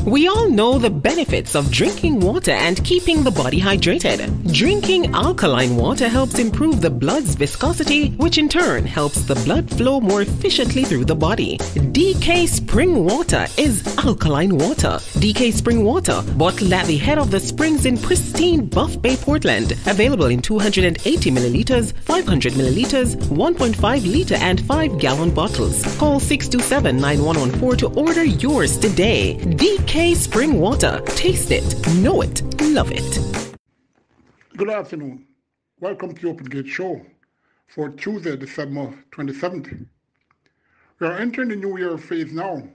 We all know the benefits of drinking water and keeping the body hydrated. Drinking alkaline water helps improve the blood's viscosity, which in turn helps the blood flow more efficiently through the body. DK Spring Water is alkaline water. DK Spring Water, bottled at the head of the springs in pristine Buff Bay, Portland. Available in 280 milliliters, 500 milliliters, 1.5 liter and 5-gallon bottles. Call 627-9114 to order yours today. DK Spring Water. Taste it, know it, love it. Good afternoon. Welcome to the Open Gate Show for Tuesday, December 27th. We are entering the New Year phase now.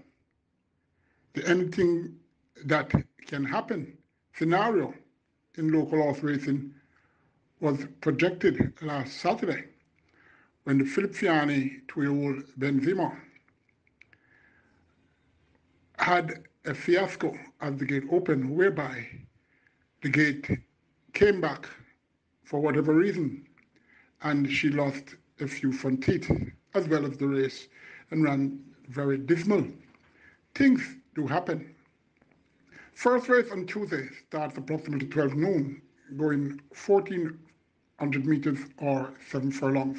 The anything that can happen scenario in local horse racing was projected last Saturday when the Philip Fiani 2-year-old Benzema had a fiasco as the gate opened, whereby the gate came back for whatever reason and she lost a few front teeth as well as the race and ran very dismal. Things do happen. First race on Tuesday starts approximately 12 noon, going 1,400 meters or 7 furlongs.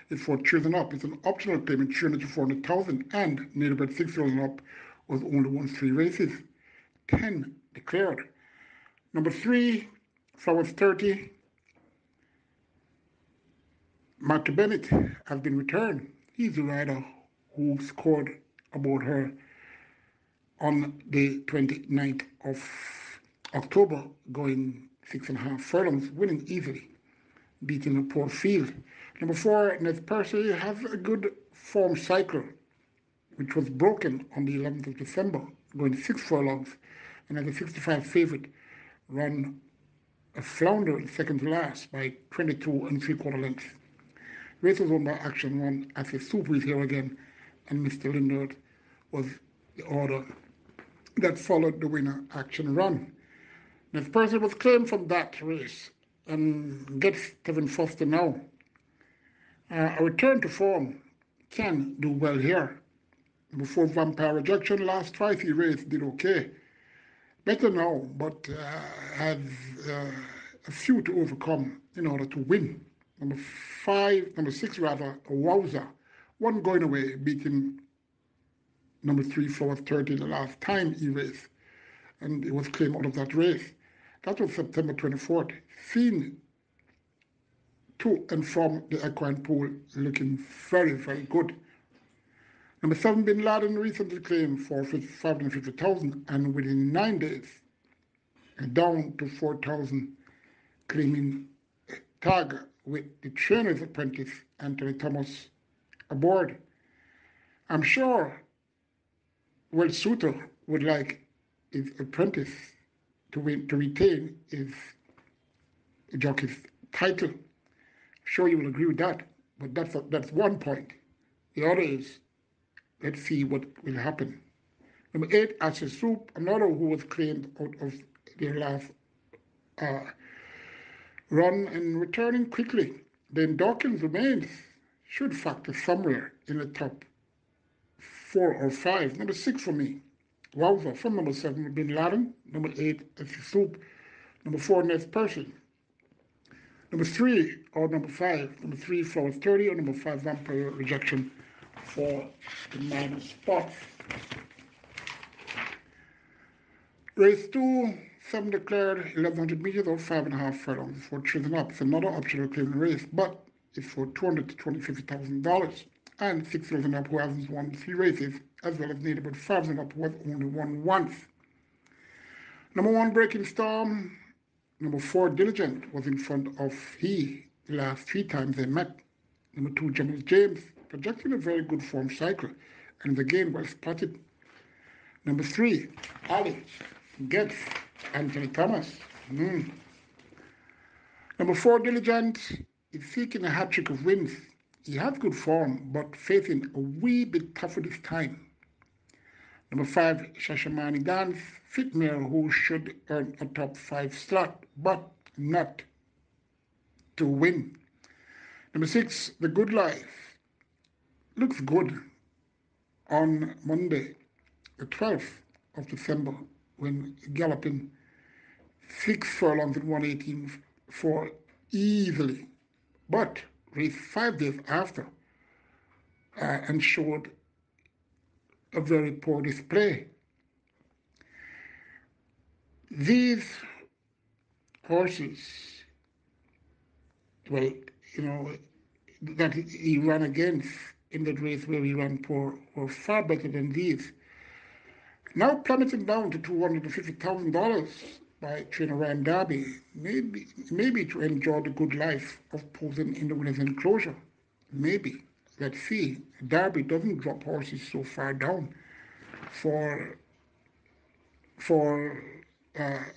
It's for choosing up. It's an optional payment, 300 to 400,000, and native bet 6 years and up was only won 3 races, 10 declared. Number 3, Flowers 30. Marta Bennett has been returned. He's the rider who scored about her on the 29th of October, going 6.5 furlongs, winning easily, beating a poor field. Number 4, Ned Percy, has a good form cycle, which was broken on the 11th of December, going 6 furlongs, and as a 65 favorite, ran a flounder in second to last by 22 3/4 lengths. Race was won by Action 1 as a super is here again, and Mr. Lindard was the order that followed the winner, Action Run. This person was claimed from that race and gets Kevin Foster now. A return to form can do well here. Before Vampire Rejection, last twice he raced, did okay. Better now, but has a few to overcome in order to win. Number 6 rather, a Wowzer, one going away, beating number 3, Flowers 30 the last time he raced, and it was claimed out of that race. That was September 24th. Seen to and from the equine pool looking very, very good. Number 7, Bin Laden, recently claimed for 550,000 and within 9 days down to 4,000, claiming tag with the trainer's apprentice, Anthony Thomas, aboard. I'm sure Will Suter would like his apprentice to retain his jockey's title. I'm sure you will agree with that, but that's one point. The other is, let's see what will happen. Number 8, Asher Soup, another who was claimed out of their last run and returning quickly. Then Dawkins remains, should factor somewhere in the top 4 or 5. Number 6 for me, Wowzer. From number 7, Bin Laden. Number 8, Asher Soup. Number 4, Nez Percy. Number 3 or number 5. Number 3, Flowers 30, or number 5, Vampire Rejection for the minor spots. Race 2, 7 declared, 1,100 meters or 5.5 furlongs for choosing up. It's another optional claiming race, but it's for $200,000 to $250,000. And 6 years and up who hasn't won 3 races, as well as native but 5 and up who has only won once. Number 1, Breaking Storm. Number 4, Diligent, was in front of the last 3 times they met. Number 2, James, projecting a very good form cycle, and again well spotted. Number 3, Ali, gets Anthony Thomas. Number 4, Diligent, is seeking a hat-trick of wins. He has good form, but facing a wee bit tougher this time. Number 5, Shashamani Dance, fit mare who should earn a top 5 slot, but not to win. Number 6, The Good Life, looks good on Monday, the 12th of December, when galloping 6 furlongs in 1:18.4 easily, but raced 5 days after and showed a very poor display. These horses, well, that he ran against in that race where he ran poor were far better than these. Now plummeting down to $250,000 by trainer Ryan Darby, maybe to enjoy the good life of posing in the winner's enclosure. Maybe. Let's see. Darby doesn't drop horses so far down for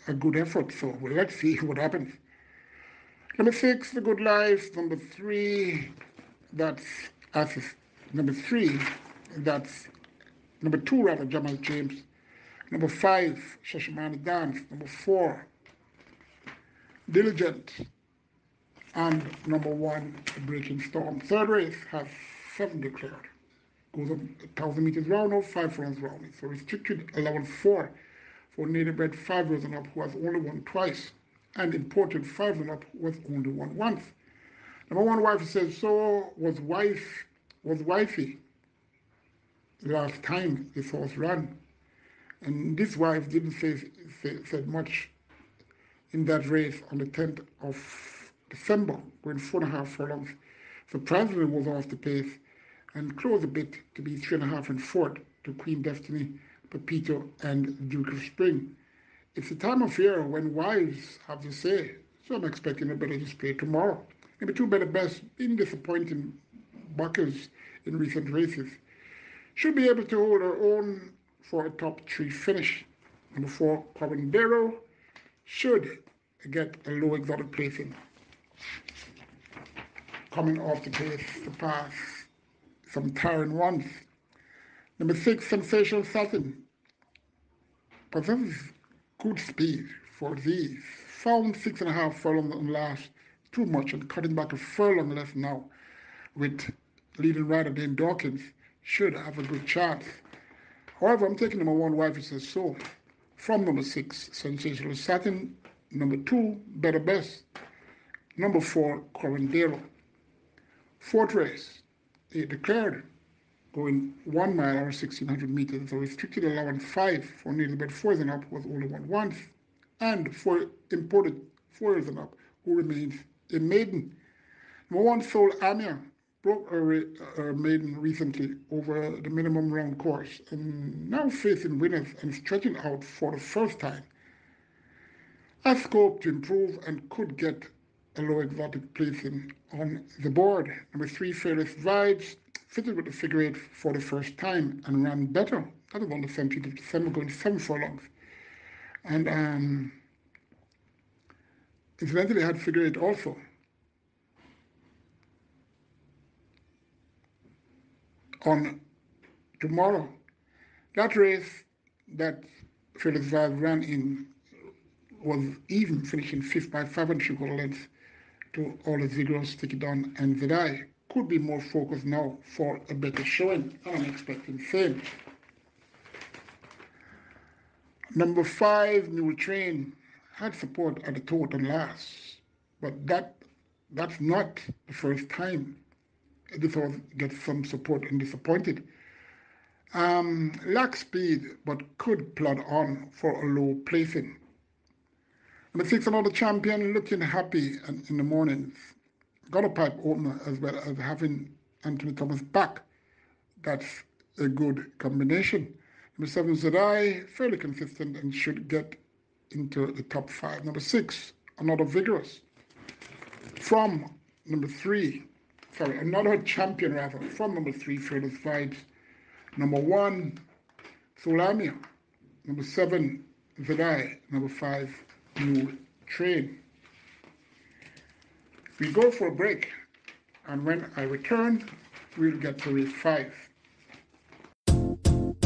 a good effort. So let's see what happens. Number 6, The Good Life. Number 3, that's Assist. Number 3, that's number 2 rather, Jamal James. Number 5, Shashamani Dance. Number 4, Diligent. And number 1, Breaking Storm. Third race has 7 declared. Goes up 1,000 meters round or 5 furlongs round. So restricted allowance 4 for native bred 5 years and up who has only won twice, and imported 5 and up who has only won once. Number 1 wife says so was wifey last time this horse ran. And this wife didn't say much in that race on the 10th of December, going 4.5 furlongs. Surprisingly was off the pace and closed a bit to be 3.5 and 4th to Queen Destiny, Pepito, and Duke of Spring. It's a time of year when wives have to say, so I'm expecting a better display tomorrow. Maybe 2 better best, been disappointing buckers in recent races. Should be able to hold her own for a top 3 finish. Number 4, Colin Blair, should get a low exotic placing. Coming off the pace to pass some tiring ones. Number 6, Sensational Satin, possesses good speed for these. Found 6.5 furlongs on last, too much, and cutting back a furlong less now with leading rider named Dawkins. Should have a good chance. However, I'm taking number 1, Wife Says So. From number 6, Sensational Satin. Number 2, Better Best. Number 4, Corandero. Fourth race, he declared going 1 mile or 1,600 meters. The restricted allowance 5 for native bred 4 years and up was only won once, and for imported 4 years and up, who remains a maiden. Number 1, Soul Amia, broke her maiden recently over the minimum round course and now facing winners and stretching out for the first time. Has scope to improve and could get a low exotic placing on the board. Number 3, Fearless Vibes, fitted with the figure 8 for the first time and ran better. That was on the 17th of December, going 7 furlongs. And incidentally, had figure 8 also. On tomorrow, that race that Fearless Vibes ran in was even, finishing 5th by 5 3/4 lengths to all the Zigros, Sticky Don, and Vidai. Could be more focused now for a better showing, and I'm expecting same. Number 5, New Train, had support at the total last, but that's not the first time this horse gets some support and disappointed. Lacks speed, but could plod on for a low placing. Number 6, Another Champion, looking happy in the mornings. Got a pipe opener as well as having Anthony Thomas back. That's a good combination. Number 7, Zadai, fairly consistent and should get into the top 5. Number 6, Another Vigorous. From number 3, Another Champion rather, from number 3, Fearless Vibes. Number 1, Solamia. Number 7, Zadai. Number 5, New Train. We go for a break, and when I return, we'll get to race 5.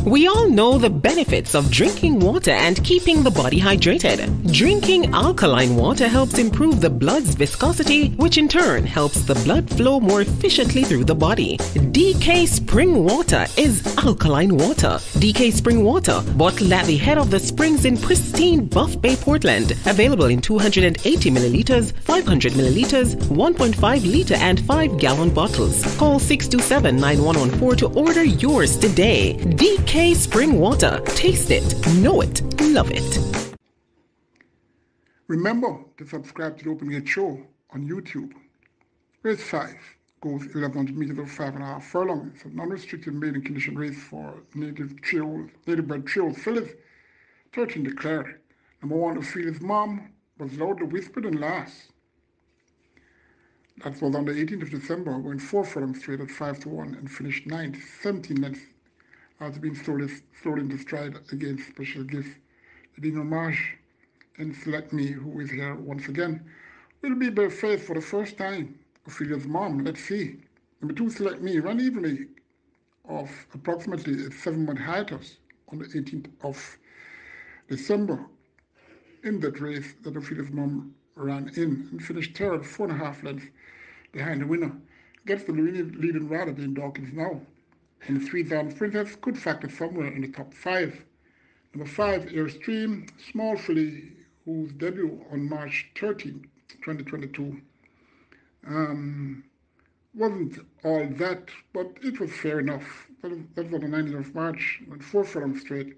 We all know the benefits of drinking water and keeping the body hydrated. Drinking alkaline water helps improve the blood's viscosity, which in turn helps the blood flow more efficiently through the body. DK Spring Water is alkaline water. DK Spring Water, bottled at the head of the springs in pristine Buff Bay, Portland. Available in 280 milliliters, 500 milliliters, 1.5 liter and 5-gallon bottles. Call 627-9114 to order yours today. DK Spring Water. Taste it, know it, love it. Remember to subscribe to the Open Gate Show on YouTube. Race 5 goes 1,100 meters of 5.5 furlongs. It's a non-restricted maiden condition race for native bred trio fillies. 13 declared. Number 1, the field's mom, was loudly whispered and last. That was on the 18th of December, going 4 furlongs straight at 5-1 and finished 9th, 17 lengths. After being slowed into stride against special gift. Edina Marsh and Select Me, who is here once again, will be bare faced for the first time. Ophelia's mom, let's see. Number 2, Select Me, ran evenly off approximately a 7-month hiatus on the 18th of December in that race that Ophelia's mom ran in and finished third, 4.5 lengths behind the winner. Gets the leading rider being Dawkins now. And the 3 Down Princess could factor somewhere in the top 5. Number 5, Airstream, small filly, whose debut on March 13, 2022 wasn't all that, but it was fair enough. That was on the 19th of March, went 4 furlongs straight.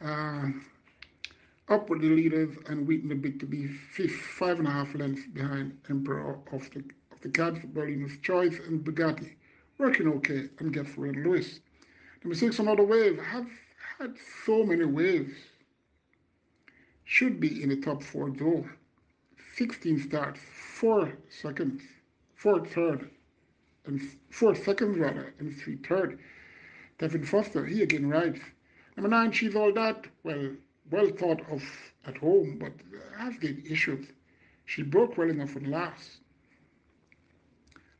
Up with the leaders and Wheaton the Big to be 5th, 5.5 lengths behind Emperor of the Cats, Berlina's Choice, and Bugatti. Working okay, and gets Red Lewis. Number 6, Another Wave. Have had so many waves. Should be in the top 4 though. 16 starts, 4 seconds, 4 third, and 4 seconds rather, and 3 third. Devin Foster, he again rides. Number 9, She's All That. Well thought of at home, but has gained issues. She broke well enough in last.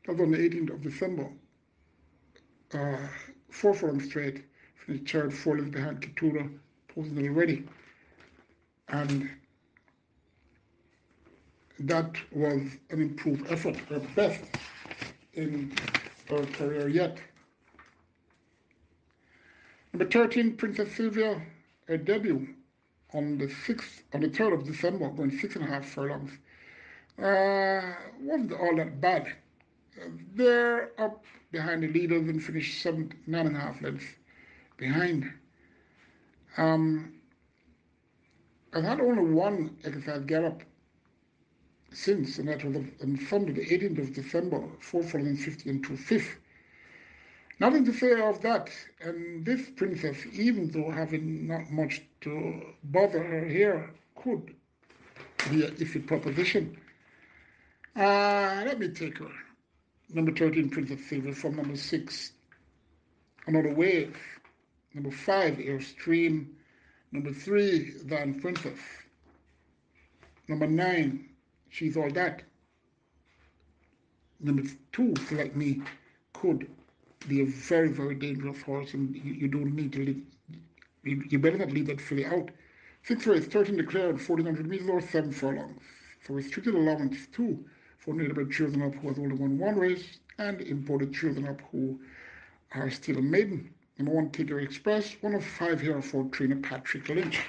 That was on the 18th of December. 4 furlongs straight, finished third, 4 lengths behind Ketura, posted already. And that was an improved effort, her best in her career yet. Number 13, Princess Sylvia, her debut on the 3rd of December, going 6.5 furlongs. Wasn't all that bad. They're up behind the leaders and finished 9.5 lengths behind. I've had only one exercise gallop since, and that was on Sunday, the 18th of December, 4 furlongs 50 and 2/5. Nothing to say of that. And this princess, even though having not much to bother her here, could be an iffy proposition. Let me take her. Number 13, Princess Silver, from number 6, Another Wave. Number 5, Airstream. Number 3, Van Princess. Number 9, She's All That. Number 2, Select Me, could be a very, very dangerous horse, and you don't need to leave. You better not leave that filly out. 6th race, 13 declared, 1,400 meters or 7 furlongs. So restricted allowance 2 for native bred children up who has only won 1 race, and imported children up who are still a maiden. Number 1, Tiger Express, 1 of 5 here for trainer Patrick Lynch.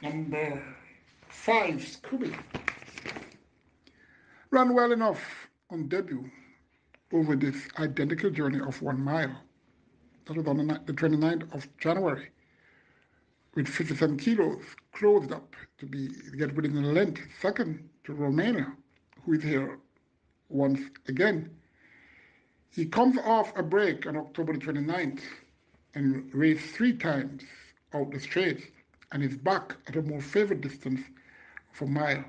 Number 5, Scooby. Ran well enough on debut over this identical journey of 1 mile. That was on the 29th of January, with 57 kilos, closed up to get within a length, second to Romania, who is here once again. He comes off a break on October the 29th and raced 3 times out the straight, and is back at a more favored distance of 1 mile.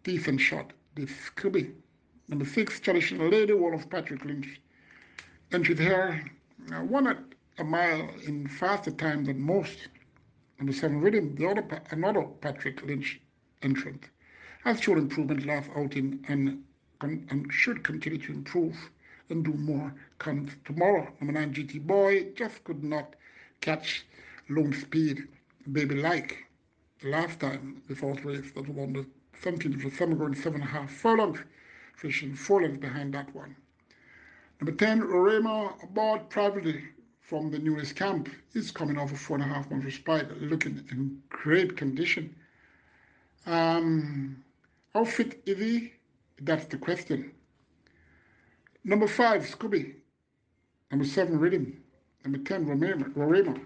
Decent shot, this could be. Number 6, Traditional Lady, one of Patrick Lynch. Entries here, won at 1 mile in faster time than most. Number 7, Rhythm, another Patrick Lynch entrant, has shown improvement last outing and should continue to improve and do more comes tomorrow. Number 9, GT Boy, just could not catch Lone Speed, Baby Like. The last time, the fourth race, that was on the 17th of December, going 7.5 furlongs, finishing 4 lengths behind that one. Number 10, Rorema, bought privately from the newest camp, is coming off a 4.5 month respite, looking in great condition. How fit is he? That's the question. Number 5, Scooby. Number 7, Rhythm. Number 10, Rorema.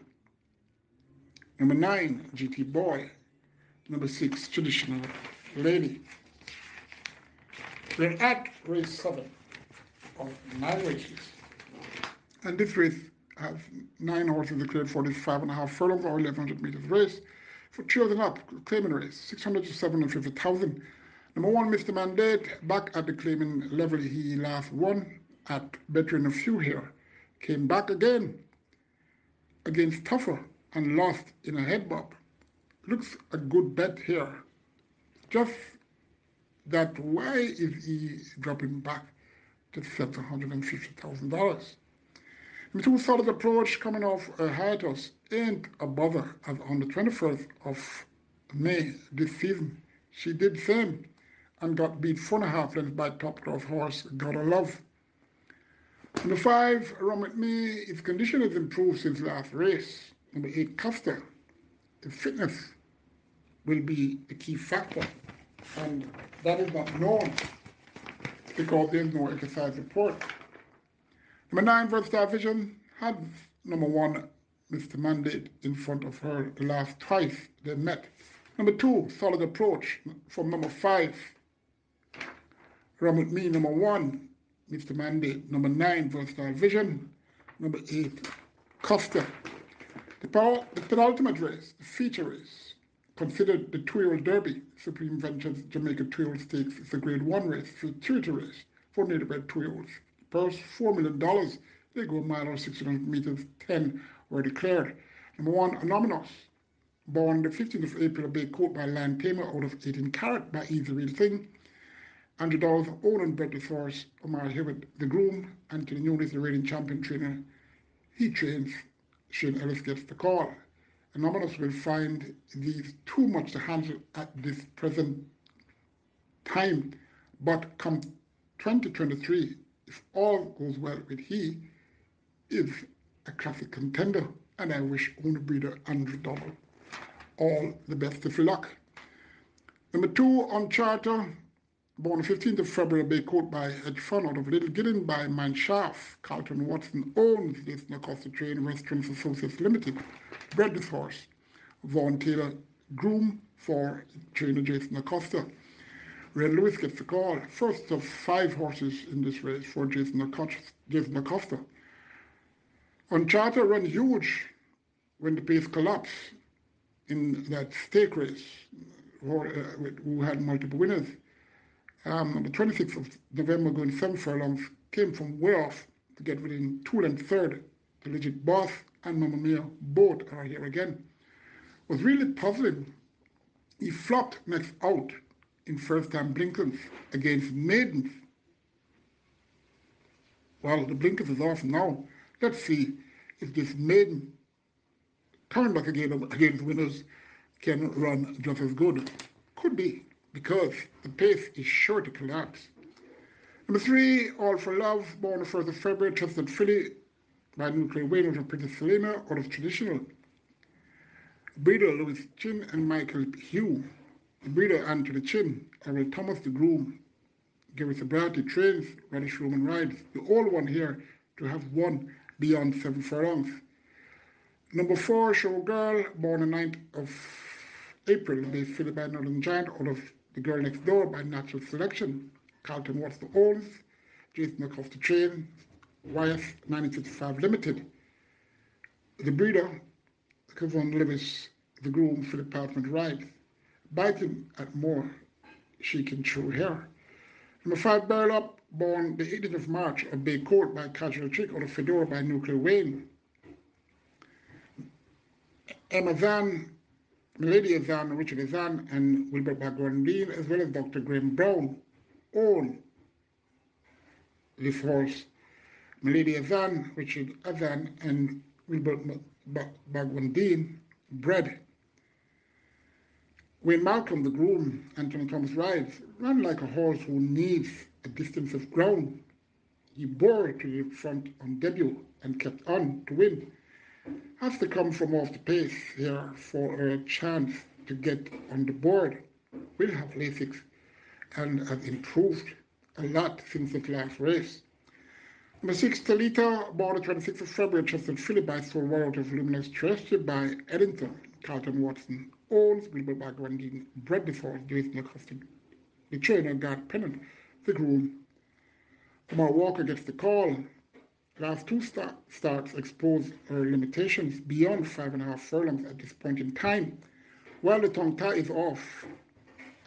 Number 9, GT Boy. Number 6, Traditional Lady. We're at race 7 of 9 races. And this race has 9 horses declared for this 5.5 furlongs or 1,100 meters race. For 3 and up, claiming race, 600 to 750,000. Number 1, Mr. Mandate, back at the claiming level he last won at Veteran a Few here. Came back again against Tougher and lost in a head bob. Looks a good bet here. Just that why is he dropping back to $750,000? Number 2, Solid Approach, coming off a hiatus, ain't a bother, as on the 21st of May this season. She did same and got beat 4.5 lengths by top class horse, Gotta Love. Number 5, Run With Me, his condition has improved since last race. Number 8, Custer, his fitness will be the key factor, and that is not known because there's no exercise report. Number 9, Versatile Vision, had number 1, Mr. Mandate, in front of her the last twice they met. Number 2, Solid Approach, from number 5, Run With Me, number 1, Mr. Mandate, number 9, Versatile Vision, number 8, Costa. The penultimate race, the feature race, considered the 2-year-old Derby, Supreme Ventures Jamaica 2-year-old Stakes, is a grade 1 race, futurity race for native-bred 2-year-olds. Purse $4 million. They go a mile or 600 meters, 10 were declared. Number 1, Anonymous, born the 15th of April, Bay Court by Lion Tamer out of 18 Carat by Easy Real Thing. $100 own and bred this horse, Omar Hewitt, the groom, Anthony Nunes, the reigning champion trainer. He trains, Shane Ellis gets the call. Anonymous will find these too much to handle at this present time, but come 2023, if all goes well with he, is a classic contender, and I wish owner breeder $100 all the best of luck. Number 2, On Charter, born the 15th of February, Bay Court by Hedge Fund out of Little Giddon by Manshaft. Carlton Watson owns this Acosta Train Restaurants Associates Limited. Bred this horse. Vaughn Taylor, groom for trainer Jason Acosta. Red Lewis gets the call. First of 5 horses in this race for Jason Acosta. On Charter ran huge when the pace collapsed in that stake race, who had multiple winners. On the 26th of November, going 7 furlongs, came from way off to get within 2 lengths third. The Legit Boss and Mamma Mia both are here again. Was really puzzling. He flopped next out in first-time blinkers against Maidens. Well, the blinkers is off now. Let's see if this Maiden coming back again against winners can run just as good. Could be, because the pace is sure to collapse. Number 3, All for Love, born the 1st of February, trusted filly by Nuclear Wayne of Princess Selena out of Traditional. Breeder Louis Chin and Michael Hugh. The breeder Anthony Chin, Errol Thomas the groom, Gary Sobriety trains, Radish Roman rides. The old one here to have won beyond 7 furlongs. Number 4, Showgirl, born the 9th of April, based filly by Northern Giant out of The Girl Next Door by Natural Selection. Carlton Watts the owns, Jason Acosta train, YS 955 Limited. The breeder, Kevon Lewis, the groom, Philip Parchment rides. Biting at more, she can chew hair. Number 5, Barrel Up, born the 18th of March of Bay Court by Casual Trick out of Fedora by Nuclear Wayne. Emma Zahn, Milady Azan, Richard Azan, and Wilbert Bagwandine, as well as Dr. Graham Brown, own this horse Milady Azan, Richard Azan, and Wilbert Bagwandine, bred. Wayne Malcolm, the groom, Anthony Thomas rides, ran like a horse who needs a distance of ground. He bore to the front on debut and kept on to win. Has to come from off the pace here for a chance to get on the board. Will have Lasix and has improved a lot since the last race. Number 6, Talita, born the 26th of February, Chester Philly by Soul World of Luminous Treasure by Eddington. Carlton Watson owns Wilbur Bagwandine, bred before Jason Acosta. The trainer got pennant, the groom. Omar Walker gets the call. Last two starts expose her limitations beyond 5.5 furlongs at this point in time. Well, the tongue tie is off,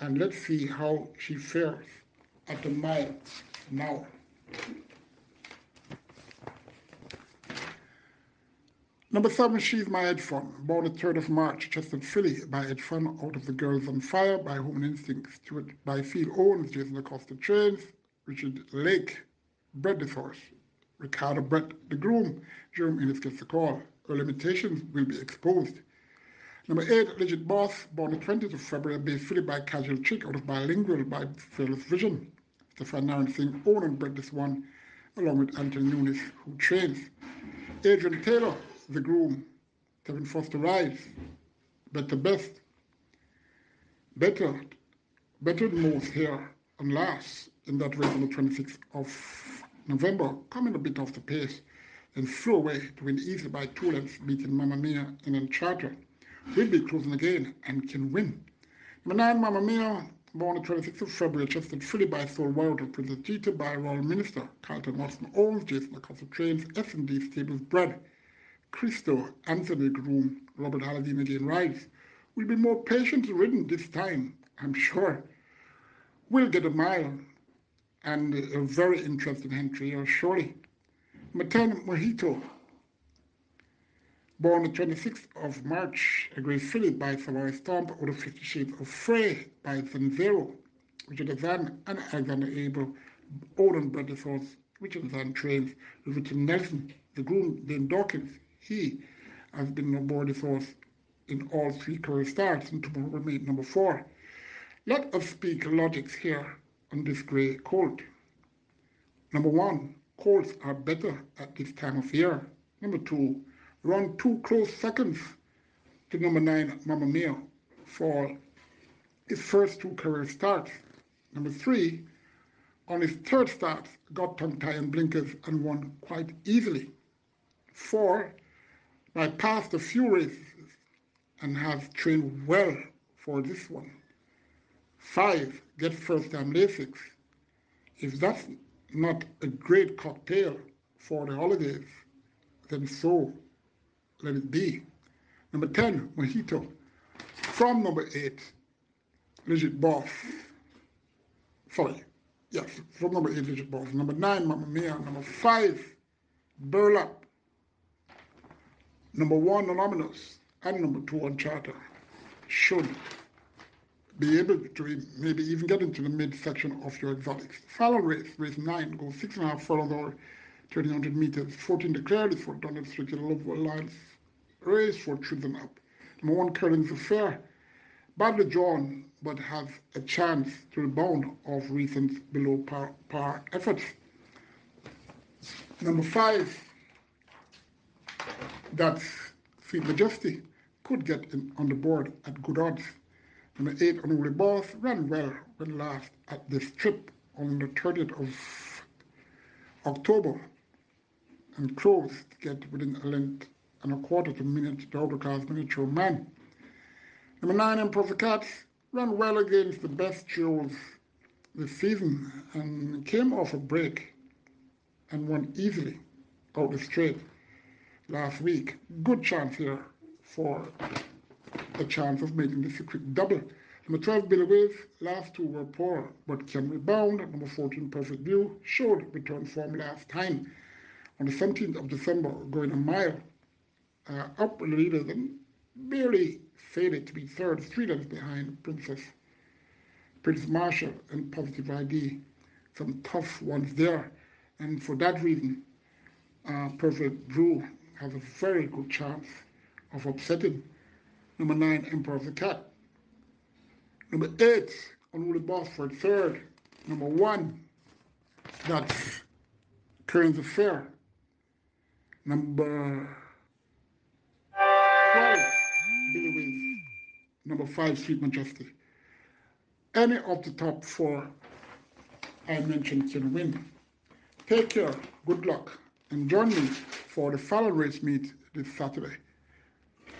and let's see how she fares at the mile now. Number 7, She's My Edge Fun, born the 3rd of March, Chester Philly by Edge Fun, Out of the Girls on Fire by Human Instinct, Stuart by Field Owens, Jason Acosta Trains, Richard Lake, bred this horse, Ricardo Brett the groom, Jerome Innes gets the call. Her limitations will be exposed. Number 8, Legit Boss, born the 20th of February, based Philly by Casual Chick, out of Bilingual by Fearless Vision. Stefan Nairn Singh owned and bred this one, along with Anthony Nunes, who trains. Adrian Taylor, the groom, Kevin Foster rides, better best, better than most here and last in that race on the 26th of November, coming a bit off the pace and flew away to win easily by 2 lengths, beating Mamma Mia in Uncharted. Will be closing again and can win. Number 9, Mamma Mia, born the 26th of February, Chester Philly by Soul World of Princess Gita by Royal Minister, Carlton Watson owns, Jason Acosta trains, S&D Stables bred. Christo, Anthony groom, Robert Halladine again rides. Will be more patient ridden this time, I'm sure. Will get a mile and a very interesting entry here, surely. Number 10, Mojito, born the 26th of March, a great filly by Savoy Stomp, out of 50 Shades of Frey by Zanzero. Richard Azan and Alexander Abel, own and bred this horse. Richard Azan trains with Richard Nelson, the groom, Dane Dawkins. He has been on board this horse in all 3 career starts and tomorrow will meet number 4. Let us speak logics here on this grey colt. Number 1, colts are better at this time of year. Number 2, run 2 close seconds to number 9, Mamma Mia, for his first 2 career starts. Number 3, on his 3rd start, got tongue tie and blinkers and won quite easily. 4, I passed a few races and have trained well for this one. 5, get first-time Lasix. If that's not a great cocktail for the holidays, then so let it be. Number 10, Mojito. From number 8, Legit Boss. From number 8, Legit Boss. Number 9, Mamma Mia. Number 5, Burlap. Number 1, Anonymous, and number 2, Uncharted should be able to maybe even get into the mid-section of your exotics. Final race, race 9, goes 6.5 furlongs or 1,300 meters. 14 declared is for Donald Strickland Love Alliance race for children up. Number 1, Curlin's Affair, badly drawn, but has a chance to rebound of recent below par efforts. Number 5, that's Sweet Majesty, could get on the board at good odds. Number 8, Unruly Boss, ran well when last at this trip on the 30th of October and closed to get within a length and a quarter to minute the autocross miniature man. Number 9, Emperor Cats, ran well against the best trios this season and came off a break and won easily out the straight last week. Good chance here for a chance of making this a quick double. Number 12, Billy Ways, last 2 were poor but can rebound. Number 14, Perfect View, showed return form last time on the 17th of December, going a mile up the leaders and barely faded to be 3rd, 3 lengths behind Prince Marshall and Positive ID. Some tough ones there, and for that reason Perfect Brew has a very good chance of upsetting number 9, Emperor of the Cat. Number 8, Unruly Boss for third. Number 1, that's Currents of Fair. Number 12, Billy Wings. Number 5, Sweet Majesty. Any of the top 4 I mentioned can win. Take care, good luck, and join me for the final race meet this Saturday.